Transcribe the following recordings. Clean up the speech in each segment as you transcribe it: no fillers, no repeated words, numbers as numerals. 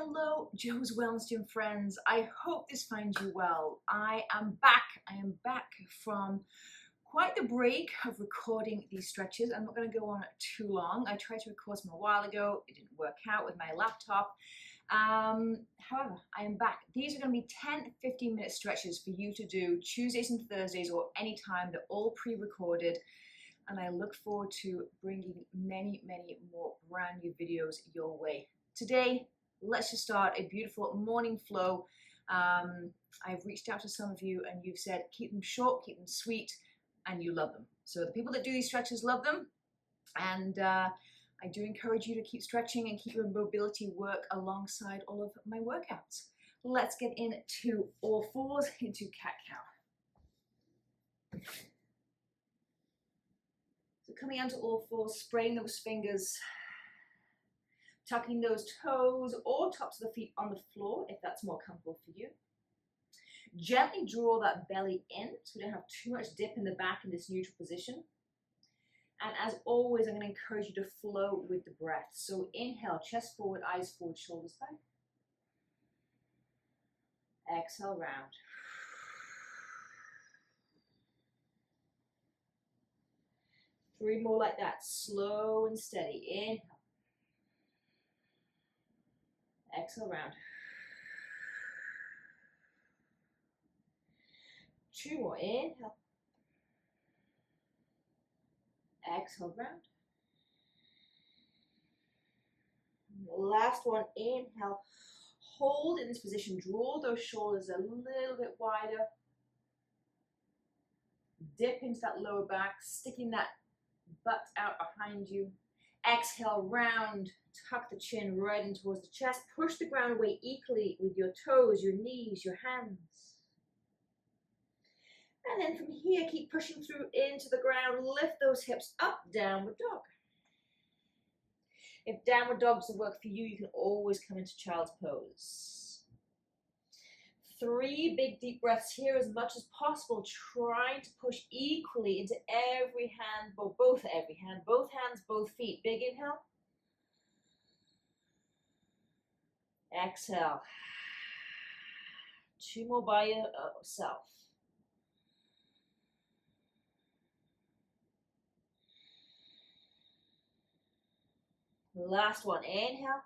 Hello, Joe's Wellness Gym friends. I hope this finds you well. I am back. I am back from quite the break of recording these stretches. I'm not going to go on too long. I tried to record some a while ago. It didn't work out with my laptop. However, I am back. These are going to be 10 to 15 minute stretches for you to do Tuesdays and Thursdays or anytime. They're all pre-recorded. And I look forward to bringing many, many more brand new videos your way. Today, let's just start a beautiful morning flow. I've reached out to some of you and you've said keep them short, keep them sweet, and you love them. So the people that do these stretches love them, and I do encourage you to keep stretching and keep your mobility work alongside all of my workouts. Let's get into all fours, into cat-cow. So coming onto all fours, spraying those fingers, tucking those toes or tops of the feet on the floor if that's more comfortable for you. Gently draw that belly in so we don't have too much dip in the back in this neutral position. And as always, I'm going to encourage you to flow with the breath. So inhale, chest forward, eyes forward, shoulders back. Exhale, round. Three more like that, slow and steady. Inhale. Exhale, round. Two more, inhale. Exhale, round. Last one, inhale. Hold in this position, draw those shoulders a little bit wider. Dip into that lower back, sticking that butt out behind you. Exhale, round, tuck the chin right in towards the chest. Push the ground away equally with your toes, your knees, your hands. And then from here, keep pushing through into the ground. Lift those hips up, downward dog. If downward dog doesn't work for you, you can always come into child's pose. 3 big deep breaths here as much as possible, trying to push equally into every hand, both hands, both feet. Big inhale. Exhale. 2 more by yourself. Last one, inhale.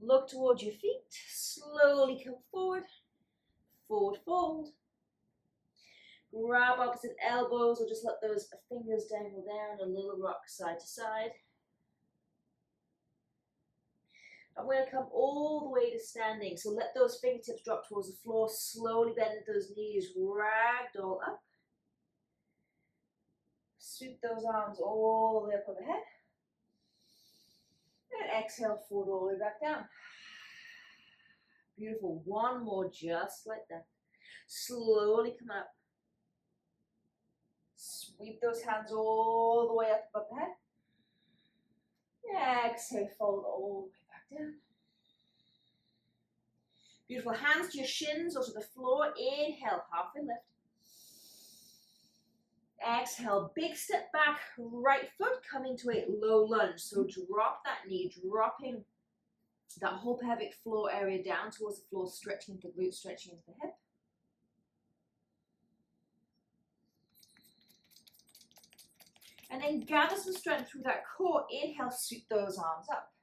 Look towards your feet, slowly come forward, forward fold. Grab opposite elbows or just let those fingers dangle down, a little rock side to side. I'm going to come all the way to standing, so let those fingertips drop towards the floor, slowly bend those knees, ragdoll up. Sweep those arms all the way up overhead. And exhale, forward all the way back down. Beautiful. One more just like that. Slowly come up. Sweep those hands all the way up overhead. Exhale, fold all the way back down. Beautiful. Hands to your shins or to the floor. Inhale, halfway lift. Exhale, big step back, right foot coming to a low lunge. So drop that knee, dropping that whole pelvic floor area down towards the floor, stretching into the glutes, stretching into the hip. And then gather some strength through that core. Inhale, sweep those arms up.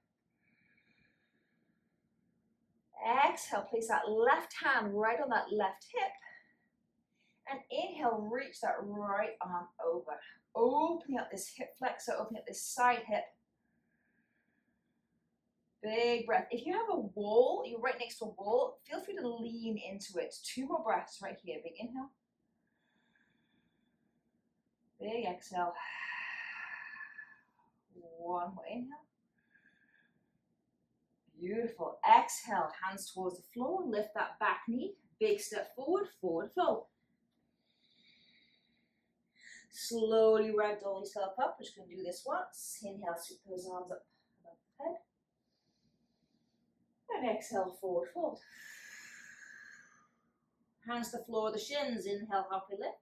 Exhale, place that left hand right on that left hip. And inhale, reach that right arm over. Opening up this hip flexor, opening up this side hip. Big breath. If you have a wall, you're right next to a wall, feel free to lean into it. 2 more breaths right here. Big inhale. Big exhale. 1 more inhale. Beautiful. Exhale, hands towards the floor. Lift that back knee. Big step forward, forward fold. Slowly ragdoll yourself up. We're just going to do this once. Inhale, sweep those arms up above the head. And exhale, forward fold. Hands to the floor, the shins. Inhale, halfway lift.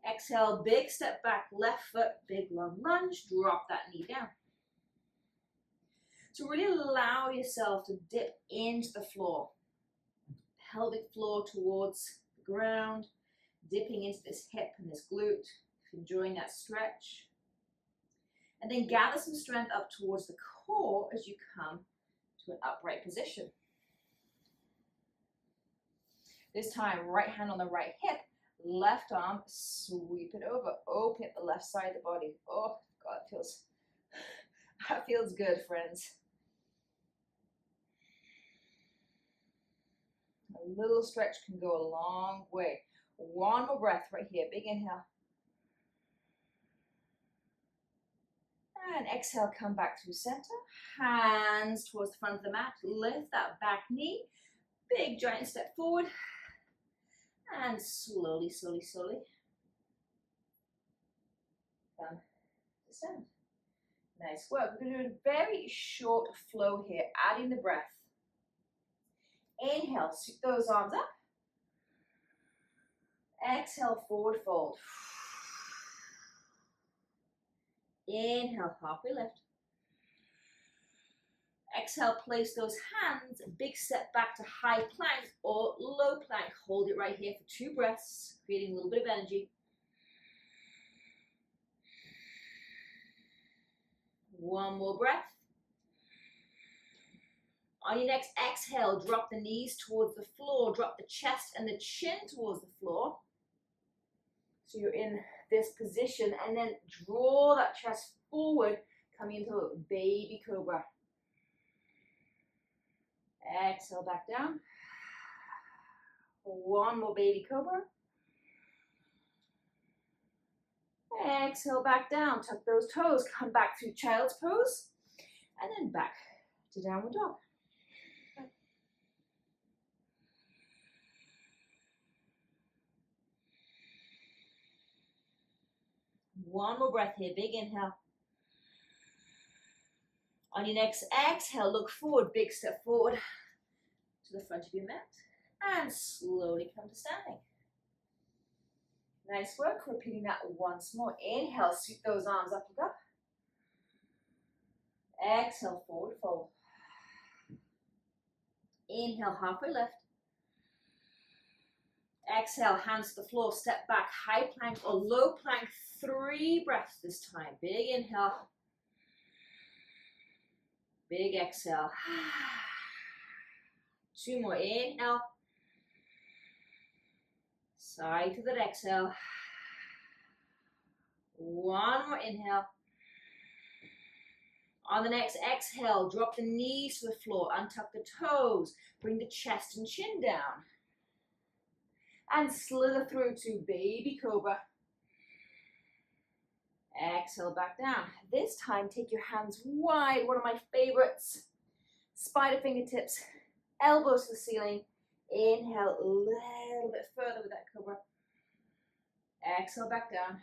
Exhale, big step back, left foot, big long lunge. Drop that knee down. So really allow yourself to dip into the floor. Pelvic floor towards the ground, dipping into this hip and this glute, enjoying that stretch. And then gather some strength up towards the core as you come to an upright position. This time, right hand on the right hip, left arm, sweep it over, open the left side of the body. Oh, God, that feels good, friends. A little stretch can go a long way. One more breath right here. Big inhale. And exhale, come back through center. Hands towards the front of the mat. Lift that back knee. Big giant step forward. And slowly, slowly, slowly come to stand. Nice work. We're going to do a very short flow here, adding the breath. Inhale, sweep those arms up. Exhale, forward fold. Inhale, halfway lift. Exhale, place those hands, big step back to high plank or low plank. Hold it right here for 2 breaths, creating a little bit of energy. One more breath. On your next exhale, drop the knees towards the floor, drop the chest and the chin towards the floor. So you're in this position, and then draw that chest forward, coming into a baby cobra. Exhale back down. One more baby cobra. Exhale back down, tuck those toes, come back through child's pose, and then back to downward dog. One more breath here, big inhale. On your next exhale, look forward, big step forward to the front of your mat, and slowly come to standing. Nice work, repeating that once more. Inhale, sweep those arms up and up. Exhale, forward fold. Inhale, halfway lift. Exhale, hands to the floor, step back, high plank or low plank, 3 breaths this time. Big inhale. Big exhale. 2 more, inhale. Side to that exhale. 1 more inhale. On the next exhale, drop the knees to the floor, untuck the toes, bring the chest and chin down. And slither through to baby cobra. Exhale back down. This time, take your hands wide, one of my favorites. Spider fingertips, elbows to the ceiling. Inhale a little bit further with that cobra. Exhale back down.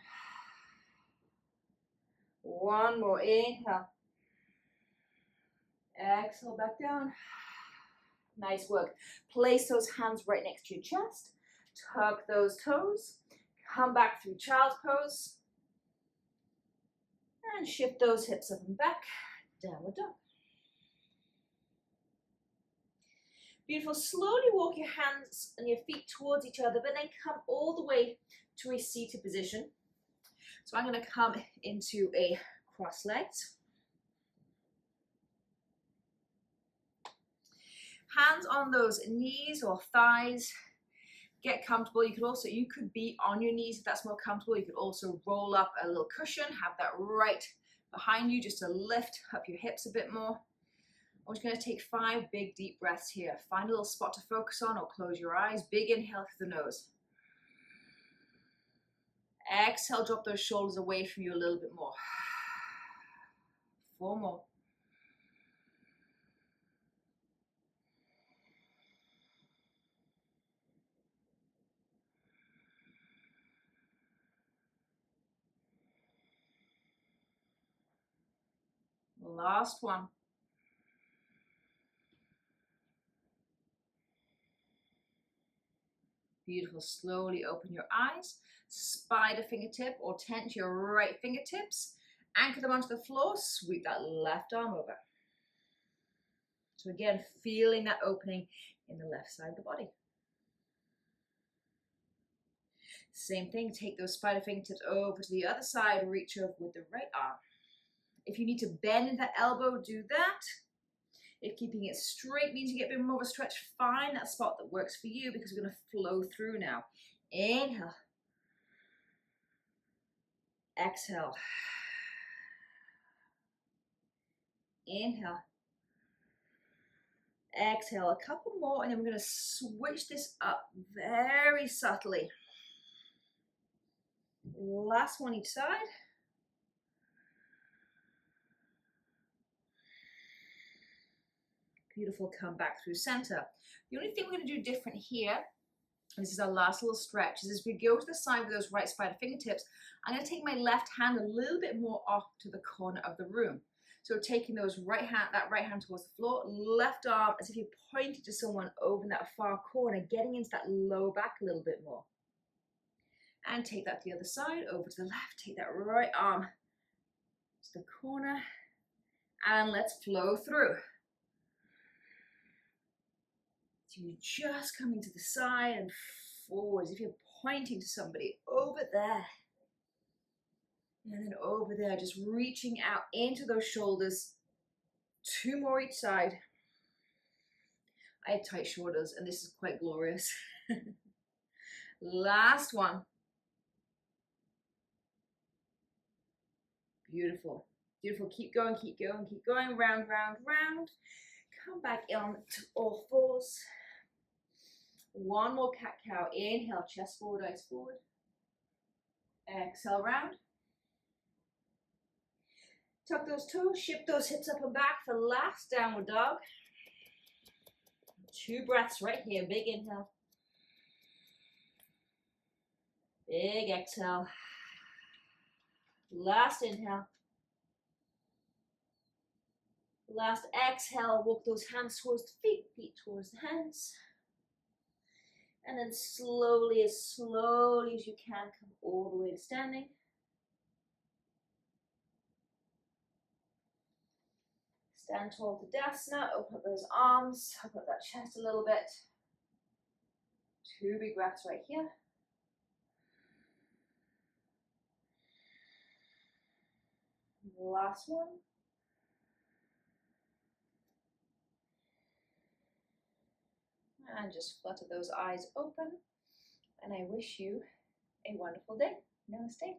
1 more, inhale. Exhale back down. Nice work. Place those hands right next to your chest. Tuck those toes. Come back through child's pose. And shift those hips up and back. Downward dog. Beautiful. Slowly walk your hands and your feet towards each other, but then come all the way to a seated position. So I'm going to come into a cross-legged. Hands on those knees or thighs. Get comfortable. You could be on your knees if that's more comfortable. You could also roll up a little cushion, have that right behind you just to lift up your hips a bit more. I'm just going to take 5 big deep breaths here. Find a little spot to focus on or close your eyes. Big inhale through the nose. Exhale, drop those shoulders away from you a little bit more. 4 more. Last one. Beautiful. Slowly open your eyes. Spider fingertip or tent your right fingertips. Anchor them onto the floor. Sweep that left arm over. So again, feeling that opening in the left side of the body. Same thing, take those spider fingertips over to the other side, reach over with the right arm. If you need to bend the elbow, do that. If keeping it straight means you get a bit more of a stretch, find that spot that works for you, because we're going to flow through now. Inhale. Exhale. Inhale. Exhale. A couple more, and then we're going to switch this up very subtly. Last one each side. Beautiful, come back through center. The only thing we're going to do different here, and this is our last little stretch, is as we go to the side with those right spider fingertips, I'm going to take my left hand a little bit more off to the corner of the room. So taking those that right hand towards the floor, left arm as if you're pointing to someone over in that far corner, getting into that lower back a little bit more. And take that to the other side, over to the left, take that right arm to the corner, and let's flow through. So you're just coming to the side and forward as if you're pointing to somebody over there. And then over there, just reaching out into those shoulders. 2 more each side. I have tight shoulders, and this is quite glorious. Last one. Beautiful. Beautiful. Keep going, keep going, keep going. Round, round, round. Come back on to all fours. One more cat-cow. Inhale, chest forward, eyes forward. Exhale, round. Tuck those toes, shift those hips up and back for last downward dog. 2 breaths right here. Big inhale. Big exhale. Last inhale. Last exhale. Walk those hands towards the feet, feet towards the hands. And then slowly as you can, come all the way to standing. Stand tall to Tadasana, open up those arms, open up that chest a little bit. 2 big breaths right here. Last one. And just flutter those eyes open. And I wish you a wonderful day. Namaste.